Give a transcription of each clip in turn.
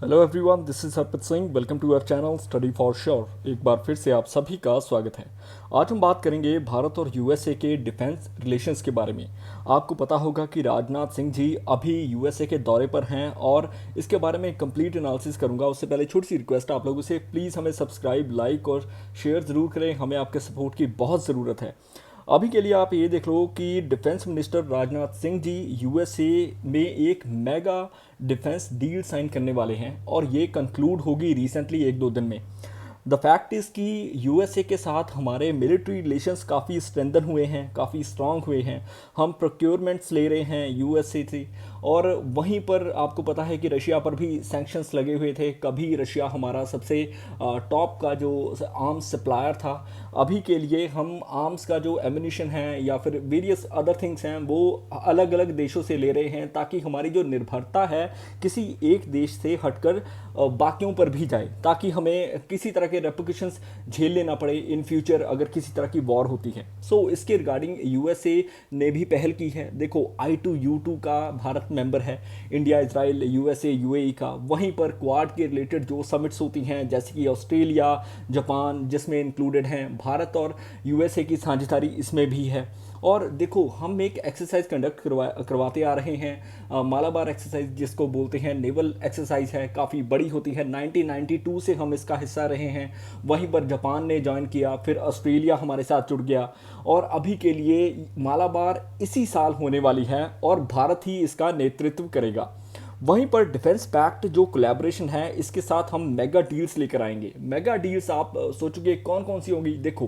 Hello everyone, this is Harpreet Singh. Welcome to our channel study for sure. एक बार फिर से आप सभी का स्वागत है। आज हम बात करेंगे भारत और यूएसए के डिफेंस रिलेशंस के बारे में। आपको पता होगा कि राजनाथ सिंह जी अभी यूएसए के दौरे पर हैं और इसके बारे में कंप्लीट एनालिसिस करूंगा। उससे पहले छोटी सी रिक्वेस्ट आप लोगों से, प्लीज़ हमें सब्सक्राइब, लाइक और शेयर ज़रूर करें। हमें आपके सपोर्ट की बहुत ज़रूरत है। अभी के लिए आप ये देख लो कि defence minister Rajnath Singh ji USA में एक मेगा डिफेंस डील साइन करने वाले हैं और ये कंक्लूड होगी रिसेंटली एक दो दिन में। द फैक्ट इज़ कि यूएसए के साथ हमारे मिलिट्री रिलेशंस काफ़ी स्ट्रेंथन हुए हैं, काफ़ी स्ट्रांग हुए हैं। हम प्रोक्योरमेंट्स ले रहे हैं यूएसए से, और वहीं पर आपको पता है कि रशिया पर भी सैंक्शंस लगे हुए थे। कभी रशिया हमारा सबसे टॉप का जो आर्म्स सप्लायर था। अभी के लिए हम आर्म्स का जो एमिनिशन है या फिर वेरियस अदर थिंग्स हैं वो अलग अलग देशों से ले रहे हैं, ताकि हमारी जो निर्भरता है किसी एक देश से हटकर बाकियों पर भी जाए, ताकि हमें किसी तरह के रेप्लिकेशंस झेलने ना पड़े इन फ्यूचर अगर किसी तरह की वॉर होती है। सो इसके रिगार्डिंग यूएसए ने भी पहल की है। देखो, I2U2 का भारत मेंबर है, इंडिया, इजराइल, यूएसए, यूएई का। वहीं पर क्वाड के रिलेटेड जो समिट्स होती हैं, जैसे कि ऑस्ट्रेलिया, जापान, जिसमें इंक्लूडेड हैं भारत और यूएसए की साझेदारी इसमें भी है। और देखो, हम एक एक्सरसाइज कंडक्ट करवाते आ रहे हैं, मालाबार एक्सरसाइज जिसको बोलते हैं। नेवल एक्सरसाइज है, काफ़ी बड़ी होती है। 1992 से हम इसका हिस्सा रहे हैं। वहीं पर जापान ने ज्वाइन किया, फिर ऑस्ट्रेलिया हमारे साथ जुड़ गया, और अभी के लिए मालाबार इसी साल होने वाली है और भारत ही इसका नेतृत्व करेगा। वहीं पर डिफेंस पैक्ट जो कोलैबोरेशन है, इसके साथ हम मेगा डील्स लेकर आएंगे। मेगा डील्स आप सोचोगे कौन कौन सी होंगी। देखो,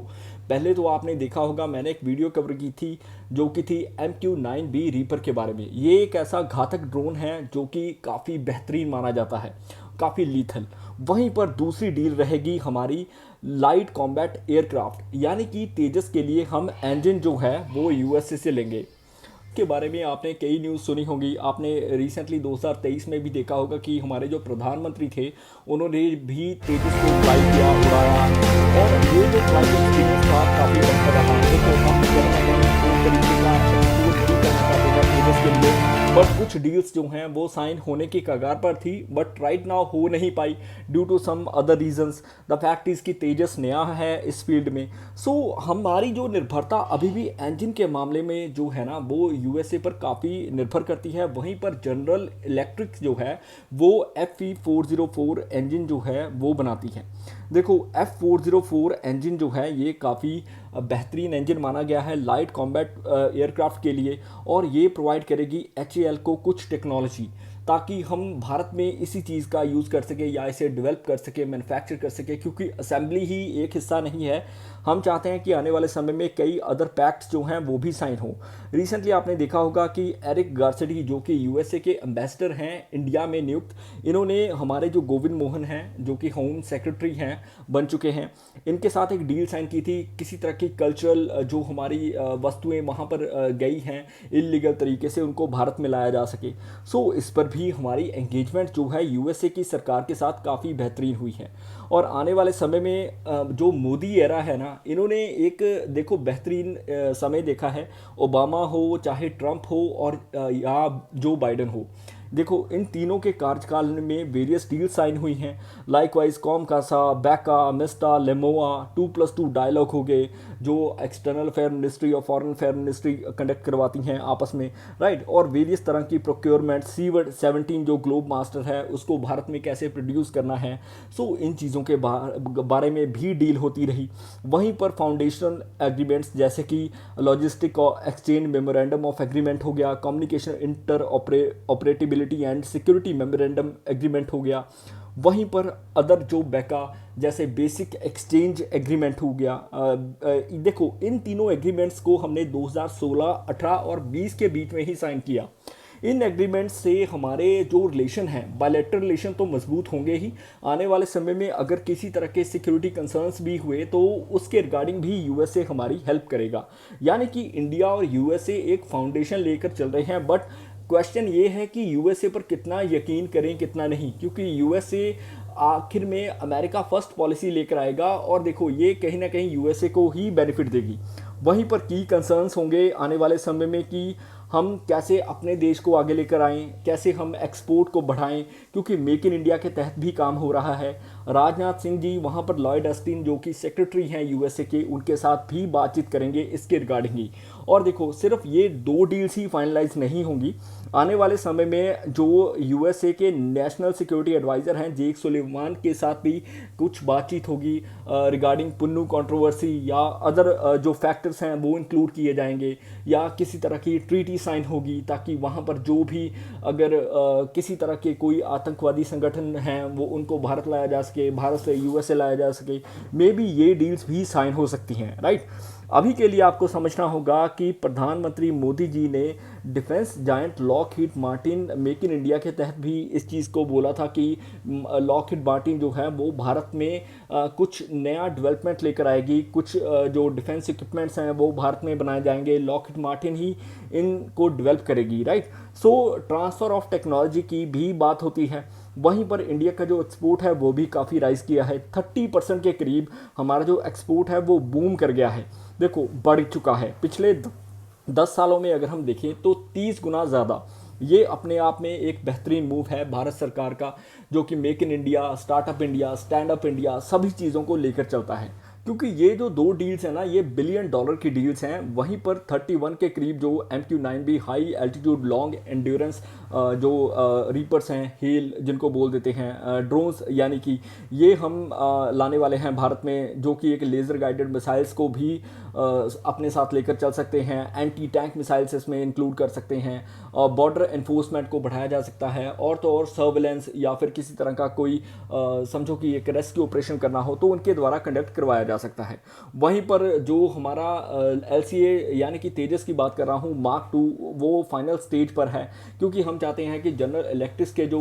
पहले तो आपने देखा होगा, मैंने एक वीडियो कवर की थी जो कि थी MQ-9B रीपर के बारे में। ये एक ऐसा घातक ड्रोन है जो कि काफ़ी बेहतरीन माना जाता है, काफ़ी लीथल। वहीं पर दूसरी डील रहेगी हमारी लाइट कॉम्बैट एयरक्राफ्ट, यानी कि तेजस के लिए हम इंजन जो है वो यूएसए से लेंगे। के बारे में आपने कई न्यूज़ सुनी होगी। आपने रिसेंटली 2023 में भी देखा होगा कि हमारे जो प्रधानमंत्री थे उन्होंने भी तेजस को फ्लाई किया, उड़ाया, और ये जो फ्लाइट एक्सपीरियंस था काफ़ी अच्छा रहा। देखो, हम कहीं ना कहीं एक तरीके का एक्सपोर्ट भी करना चाहते हैं तेजस के लिए, बट कुछ डील्स जो हैं वो साइन होने की कगार पर थी, बट राइट नाउ हो नहीं पाई due to some other reasons. The fact is कि तेजस नया है इस फील्ड में। सो हमारी जो निर्भरता अभी भी इंजन के मामले में जो है ना, वो यूएसए पर काफ़ी निर्भर करती है। वहीं पर जनरल इलेक्ट्रिक जो है वो FE404 इंजन जो है वो बनाती है। देखो, F404 इंजन जो है ये काफ़ी बेहतरीन इंजन माना गया है लाइट कॉम्बैट एयरक्राफ्ट के लिए, और ये प्रोवाइड करेगी HAL को कुछ टेक्नोलॉजी, ताकि हम भारत में इसी चीज़ का यूज़ कर सके या इसे डेवलप कर सके, मैन्युफैक्चर कर सके, क्योंकि असेंबली ही एक हिस्सा नहीं है। हम चाहते हैं कि आने वाले समय में कई अदर पैक्ट्स जो हैं वो भी साइन हो। रिसेंटली आपने देखा होगा कि एरिक गार्सेडी जो कि यूएसए के एम्बेसडर हैं इंडिया में नियुक्त, इन्होंने हमारे जो गोविंद मोहन हैं जो कि होम सेक्रेटरी हैं बन चुके हैं, इनके साथ एक डील साइन की थी। किसी तरह की कल्चरल जो हमारी वस्तुएं वहाँ पर गई हैं इलीगल तरीके से, उनको भारत में लाया जा सके। सो इस पर भी हमारी एंगेजमेंट जो है यूएसए की सरकार के साथ काफ़ी बेहतरीन हुई है। और आने वाले समय में जो मोदी एरा है ना, इन्होंने एक देखो बेहतरीन समय देखा है। ओबामा हो, चाहे ट्रंप हो, और या जो बाइडन हो, देखो इन तीनों के कार्यकाल में वेरियस डील साइन हुई हैं। लाइकवाइज कॉम कासा, बैका, मिस्टा, लेमोआ, 2+2 डायलॉग हो गए, जो एक्सटर्नल अफेयर मिनिस्ट्री और फॉरेन अफेयर मिनिस्ट्री कंडक्ट करवाती हैं आपस में, राइट। और वेरियस तरह की प्रोक्योरमेंट, CVD-17 जो ग्लोब मास्टर है उसको भारत में कैसे प्रोड्यूस करना है। सो इन चीज़ों के बारे में भी डील होती रही। वहीं पर फाउंडेशनल एग्रीमेंट्स जैसे कि लॉजिस्टिक और एक्सचेंज मेमोरेंडम ऑफ एग्रीमेंट हो गया, communication interoperability and security memorandum agreement हो गया। वहीं पर अदर जो बैका जैसे बेसिक एक्सचेंज एग्रीमेंट हो गया। देखो, इन तीनों एग्रीमेंट्स को हमने 2016, 18 और 20 के बीच में ही साइन किया। इन एग्रीमेंट से हमारे जो रिलेशन हैं, बायलैटरल रिलेशन तो मजबूत होंगे ही। आने वाले समय में अगर किसी तरह के सिक्योरिटी कंसर्न्स भी हुए तो उसके रिगार्डिंग भी यूएसए हमारी हेल्प करेगा। यानी कि इंडिया और यूएसए एक फाउंडेशन लेकर चल रहे हैं। बट क्वेश्चन ये है कि यूएसए पर कितना यकीन करें, कितना नहीं, क्योंकि यूएसए आखिर में अमेरिका फर्स्ट पॉलिसी लेकर आएगा, और देखो ये कहीं ना कहीं यूएसए को ही बेनिफिट देगी। वहीं पर की कंसर्न्स होंगे आने वाले समय में कि हम कैसे अपने देश को आगे लेकर आएँ, कैसे हम एक्सपोर्ट को बढ़ाएं, क्योंकि मेक इन इंडिया के तहत भी काम हो रहा है। राजनाथ सिंह जी वहाँ पर लॉयड अस्टिन जो कि सेक्रेटरी हैं यूएसए के, उनके साथ भी बातचीत करेंगे इसके रिगार्डिंग ही। और देखो, सिर्फ ये 2 डील्स ही फाइनलाइज नहीं होंगी। आने वाले समय में जो यूएसए के नेशनल सिक्योरिटी एडवाइज़र हैं जेक सुलेमान के साथ भी कुछ बातचीत होगी रिगार्डिंग पुन्नू कंट्रोवर्सी, या अदर जो फैक्टर्स हैं वो इंक्लूड किए जाएंगे, या किसी तरह की ट्रीटी साइन होगी ताकि वहाँ पर जो भी अगर किसी तरह के कोई आतंकवादी संगठन हैं वो उनको भारत लाया जा सके, भारत से यूएसए लाया जा सके। मे बी ये डील्स भी साइन हो सकती हैं, राइट। अभी के लिए आपको समझना होगा कि प्रधानमंत्री मोदी जी ने defence giant Lockheed Martin make in India के तहत भी इस चीज़ को बोला था कि लॉकहीड मार्टिन जो है वो भारत में कुछ नया डेवलपमेंट लेकर आएगी, कुछ जो डिफेंस इक्विपमेंट्स हैं वो भारत में बनाए जाएंगे, लॉकहीड मार्टिन ही इनको डेवलप करेगी, right. So transfer of technology की भी बात होती है। वहीं पर इंडिया का जो एक्सपोर्ट है वो भी काफ़ी राइज़ किया है। 30% के करीब हमारा जो एक्सपोर्ट है वो बूम कर गया है, देखो बढ़ चुका है। पिछले 10 सालों में अगर हम देखें तो 30 गुना ज़्यादा। ये अपने आप में एक बेहतरीन मूव है भारत सरकार का, जो कि make in India, startup India, stand up India सभी चीज़ों को लेकर चलता है। क्योंकि ये जो 2 डील्स हैं ना, ये बिलियन डॉलर की डील्स हैं। वहीं पर 31 के करीब जो MQ-9B high altitude long endurance जो रीपर्स हैं, हेल जिनको बोल देते हैं, ड्रोन्स, यानी कि ये हम लाने वाले हैं भारत में, जो कि एक लेज़र गाइडेड मिसाइल्स को भी अपने साथ लेकर चल सकते हैं। एंटी टैंक मिसाइल्स इसमें इंक्लूड कर सकते हैं। बॉर्डर एनफोर्समेंट को बढ़ाया जा सकता है, और तो और सर्वेलेंस या फिर किसी तरह का कोई समझो कि एक रेस्क्यू ऑपरेशन करना हो तो उनके द्वारा कंडक्ट करवाया जा सकता है। वहीं पर जो हमारा LCA यानी कि तेजस की बात कर रहा हूँ, Mark 2 वो फाइनल स्टेज पर है, क्योंकि हम चाहते हैं कि जनरल इलेक्ट्रिक के जो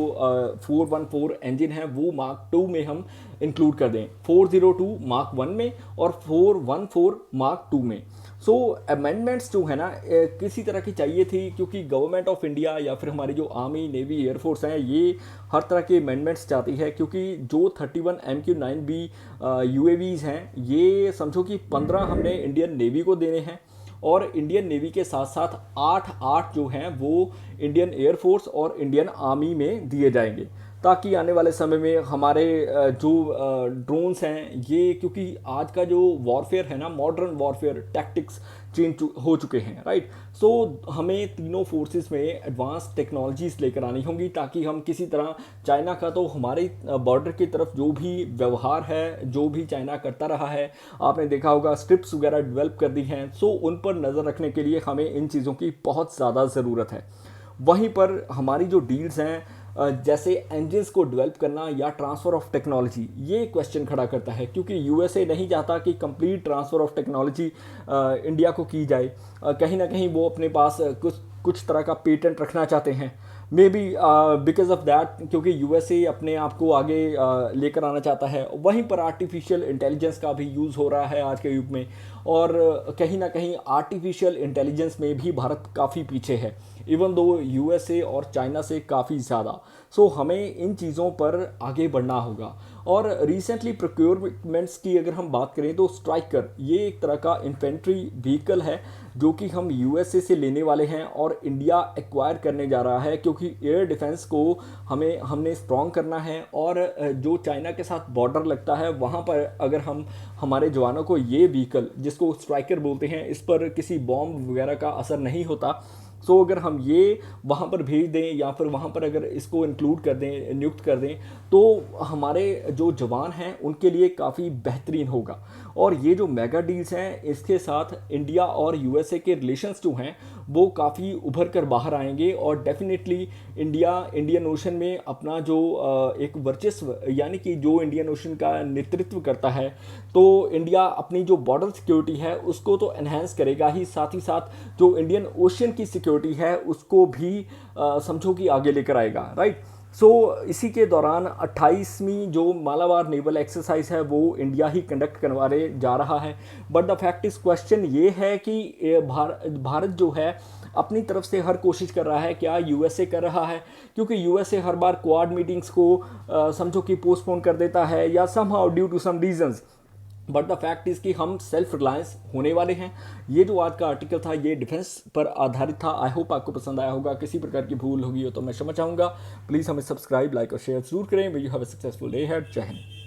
414 इंजन है वो Mark 2 में हम इंक्लूड कर दें, 402 Mark 1 में और 414 Mark 2 में। सो अमेंडमेंट्स जो है ना किसी तरह की चाहिए थी, क्योंकि गवर्नमेंट ऑफ इंडिया या फिर हमारी जो आर्मी, नेवी, एयरफोर्स हैं, ये हर तरह के अमेंडमेंट्स चाहती है। क्योंकि जो 31 MQ-9B UAVs हैं, ये समझो कि 15 हमने इंडियन नेवी को देने हैं, और इंडियन नेवी के साथ साथ 8 जो हैं वो इंडियन एयरफोर्स और इंडियन आर्मी में दिए जाएंगे, ताकि आने वाले समय में हमारे जो ड्रोन्स हैं ये, क्योंकि आज का जो वॉरफेयर है ना, मॉडर्न वॉरफेयर टैक्टिक्स चेंज हो चुके हैं, राइट। सो हमें तीनों फोर्सेस में एडवांस टेक्नोलॉजीज लेकर आनी होंगी, ताकि हम किसी तरह चाइना का तो हमारे बॉर्डर की तरफ जो भी व्यवहार है, जो भी चाइना करता रहा है, आपने देखा होगा स्ट्रिप्स वगैरह डेवलप कर दी हैं। सो उन पर नज़र रखने के लिए हमें इन चीज़ों की बहुत ज़्यादा ज़रूरत है। वहीं पर हमारी जो डील्स हैं, जैसे इंजन्स को डेवलप करना या ट्रांसफ़र ऑफ टेक्नोलॉजी, ये क्वेश्चन खड़ा करता है, क्योंकि यूएसए नहीं चाहता कि complete transfer of technology India को की जाए। कहीं ना कहीं वो अपने पास कुछ तरह का पेटेंट रखना चाहते हैं, may be because of that, क्योंकि यूएसए अपने आप को आगे लेकर आना चाहता है। वहीं पर आर्टिफिशियल इंटेलिजेंस का भी यूज़ हो रहा है आज के युग में, और कहीं ना कहीं आर्टिफिशियल इंटेलिजेंस में भी भारत काफ़ी पीछे है, इवन दो यूएसए और चाइना से काफ़ी ज़्यादा। सो हमें इन चीज़ों पर आगे बढ़ना होगा। और रिसेंटली प्रोक्योरमेंट्स की अगर हम बात करें तो स्ट्राइकर ये एक तरह का इन्फेंट्री व्हीकल है, जो कि हम यूएसए से लेने वाले हैं और इंडिया एक्वायर करने जा रहा है, क्योंकि एयर डिफेंस को हमने स्ट्रॉन्ग करना है। और जो चाइना के साथ बॉर्डर लगता है वहाँ पर अगर हम हमारे जवानों को ये व्हीकल, जिसको स्ट्राइकर बोलते हैं, इस पर किसी बॉम्ब वगैरह का असर नहीं होता। सो अगर हम ये वहाँ पर भेज दें या फिर वहाँ पर अगर इसको इंक्लूड कर दें, नियुक्त कर दें, तो हमारे जो जवान हैं उनके लिए काफ़ी बेहतरीन होगा। और ये जो मेगा डील्स हैं, इसके साथ इंडिया और यूएसए के रिलेशंस जो हैं वो काफ़ी उभर कर बाहर आएंगे। और डेफिनेटली इंडियन ओशन में अपना जो एक वर्चस्व, यानी कि जो इंडियन ओशन का नेतृत्व करता है, तो इंडिया अपनी जो बॉर्डर सिक्योरिटी है उसको तो एनहेंस करेगा ही, साथ ही साथ जो इंडियन ओशन की सिक्योरिटी है उसको भी समझो कि आगे लेकर आएगा, राइट। सो इसी के दौरान 28वीं जो मालाबार नेवल एक्सरसाइज है वो इंडिया ही कंडक्ट करवाने जा रहा है। बट द फैक्ट इस क्वेश्चन ये है कि भारत जो है अपनी तरफ से हर कोशिश कर रहा है, क्या यूएसए कर रहा है? क्योंकि यूएसए हर बार क्वाड मीटिंग्स को समझो कि पोस्टपोन कर देता है, या somehow due to some reasons but the fact is कि हम सेल्फ रिलायंस होने वाले हैं। ये जो आज का आर्टिकल था ये डिफेंस पर आधारित था। आई होप आपको पसंद आया होगा। किसी प्रकार की भूल होगी हो तो मैं क्षमा चाहूँगा। प्लीज़ हमें सब्सक्राइब, लाइक और शेयर जरूर करें। We you have a successful day had. जय हिंद।